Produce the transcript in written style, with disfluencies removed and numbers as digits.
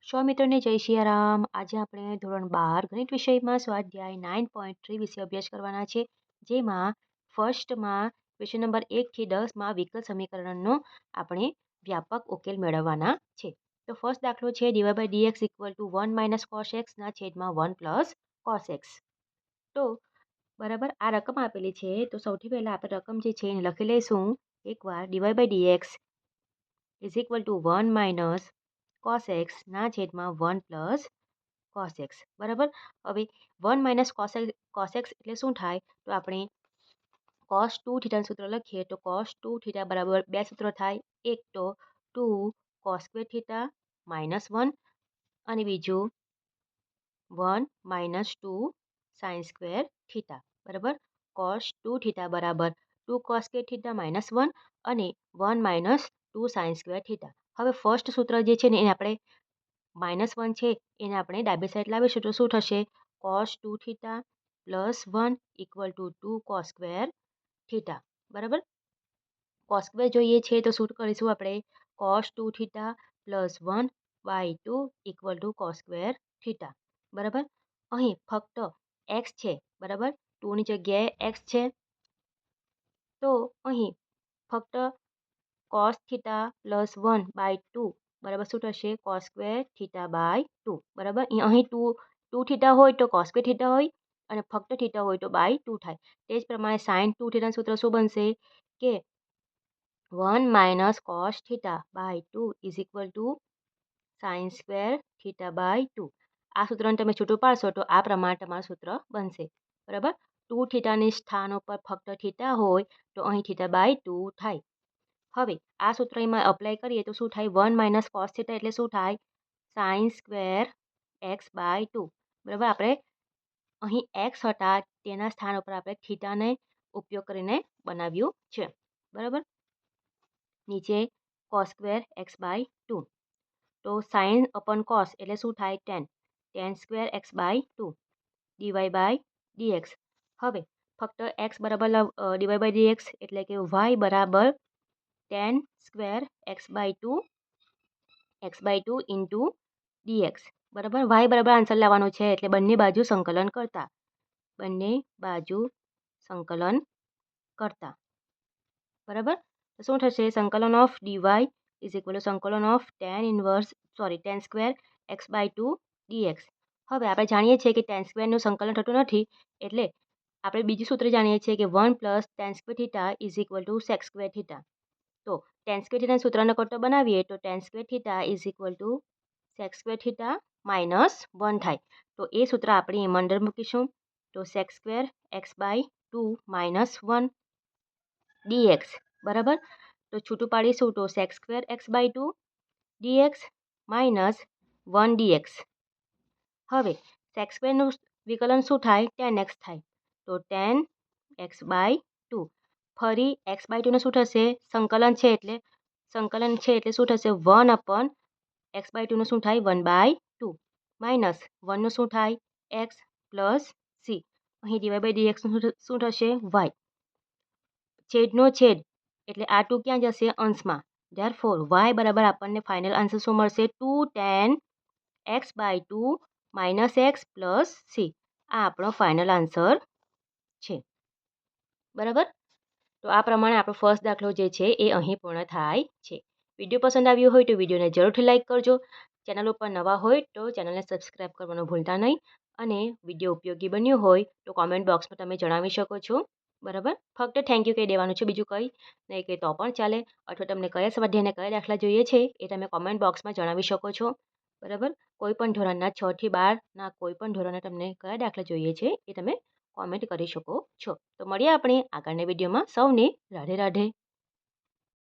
સૌ મિત્રોને જય સિયારામ. આજે આપણે ધોરણ 12 ગણિત વિષયમાં સ્વાધ્યાય 9.3 વિશે અભ્યાસ કરવાના છે, જેમાં ફર્સ્ટમાં ક્વેશ્ચન નંબર 1 થી 10માં વિકલ સમીકરણનો આપણે વ્યાપક ઉકેલ મેળવવાના છે. તો ફર્સ્ટ દાખલો છે dy/dx = 1 - cos x ના છેદમાં 1 + cos x. તો બરાબર આ રકમ આપેલી છે, તો સૌથી પહેલા આપણે રકમ જે છે એને લખી લઈશું એકવાર. dy/dx = 1 - cos x ના છેદમાં 1 + cos x. બરાબર. હવે 1 - cos x એટલે શું થાય? તો આપણે cos 2θ સૂત્ર લખીએ તો cos 2θ બરાબર બે સૂત્ર થાય. એક તો 2 cos square θ -1 અને બીજું 1 - 2 sin square θ. બરાબર. cos 2θ બરાબર 2 cos square θ -1 અને 1 - 2 sin square θ. હવે ફર્સ્ટ સૂત્ર જે છે ને એને આપણે -1 છે એને આપણે ડાબી સાઈડ લાવીશું તો શું થશે? cos 2θ + 1 = 2 cos square θ. બરાબર. cos square જોઈએ છે તો શું કરીશું આપણે? cos 2θ + 1/2 = cos square θ. બરાબર. અહીં ફક્ત x છે. બરાબર. 2 ની જગ્યાએ x છે, તો અહીં ફક્ત cos θ + 1/2 બરાબર શું થશે? cos square θ/2. બરાબર. અહીં 2θ હોય તો cos square θ હોય અને ફક્ત θ હોય તો /2 થાય. તે જ પ્રમાણે sin 2θ સૂત્ર શું બનશે કે 1 - cos θ/2 = sin square θ/2. આ સૂત્રને તમે છૂટું પાડશો તો આ પ્રમાણે તમારું સૂત્ર બનશે. બરાબર. 2θ ની સ્થાન ઉપર ફક્ત θ હોય તો અહીં θ/2 થાય. હવે આ સૂત્ર એમાં અપ્લાય કરીએ તો શું થાય? 1 - cos θ એટલે શું થાય? sin square x/2. બરાબર. આપણે અહીં x હતા તેના સ્થાન ઉપર આપણે થીટાને ઉપયોગ કરીને બનાવ્યું છે. બરાબર. નીચે cos square x/2. તો sin upon cos એટલે શું થાય? tan square x/2 dy/dx. હવે ફક્ત x બરાબર dy/dx એટલે કે y બરાબર tan square x/2 into dx. બરાબર. y બરાબર આન્સર લાવવાનો છે એટલે બંને બાજુ સંકલન કરતા. બરાબર. તો શું થશે? સંકલન ઓફ dy = સંકલન of tan square x/2 dx. હવે આપણે જાણીએ છીએ કે tan square નું સંકલન થતું નથી, એટલે આપણે બીજું સૂત્ર જાણીએ છીએ કે 1 + tan square θ = sec square θ. તો tan square θ સૂત્રને કરતો બનાવીએ તો tan square θ = sec square θ -1 થાય. તો એ સૂત્ર આપણે એમાં અંદર મૂકીશું. તો sec square x/2 -1 dx. બરાબર. તો છૂટું પાડીશું તો sec square x/2 dx -1 dx. હવે sec square નું વિકલન શું થાય? tan x થાય. તો tan x/2. ફરી x/2 ને શું થશે? સંકલન છે એટલે શું થશે? 1 / x/2 નું શું થાય? 1/2 માઇનસ 1 નું શું થાય? x + c. અહીં dy/dx નું શું થશે? y. છેદનો છેદ એટલે આ 2 ક્યાં જશે? અંશમાં. ધેરફોર y બરાબર આપણને ફાઇનલ આન્સર શું મળશે? 2 tan x/2 - x + c. આ આપણો ફાઇનલ આન્સર છે. બરાબર. તો આ પ્રમાણે આપણો ફર્સ્ટ દાખલો જે છે એ અહીં પૂર્ણ થાય છે. વિડીયો પસંદ આવ્યો હોય તો વિડીયોને જરૂરથી લાઇક કરજો. ચેનલ ઉપર નવા હોય તો ચેનલને સબસ્ક્રાઈબ કરવાનું ભૂલતા નહીં. અને વિડીયો ઉપયોગી બન્યો હોય તો કોમેન્ટ બોક્સમાં તમે જણાવી શકો છો. બરાબર. ફક્ત થેન્ક યુ કહી દેવાનું છે, બીજું કંઈ નહીં કહે તો પણ ચાલે. અથવા તમને કયા સ્વાધ્યાયને કયા દાખલા જોઈએ છે એ તમે કોમેન્ટ બોક્સમાં જણાવી શકો છો. બરાબર. કોઈ પણ ધોરણના 6 થી 12ના કોઈ પણ ધોરણના તમને કયા દાખલા જોઈએ છે એ તમે કોમેન્ટ કરી શકો છો. તો મળીએ આપણે આગળના વિડીયોમાં. સૌને રાધે રાધે.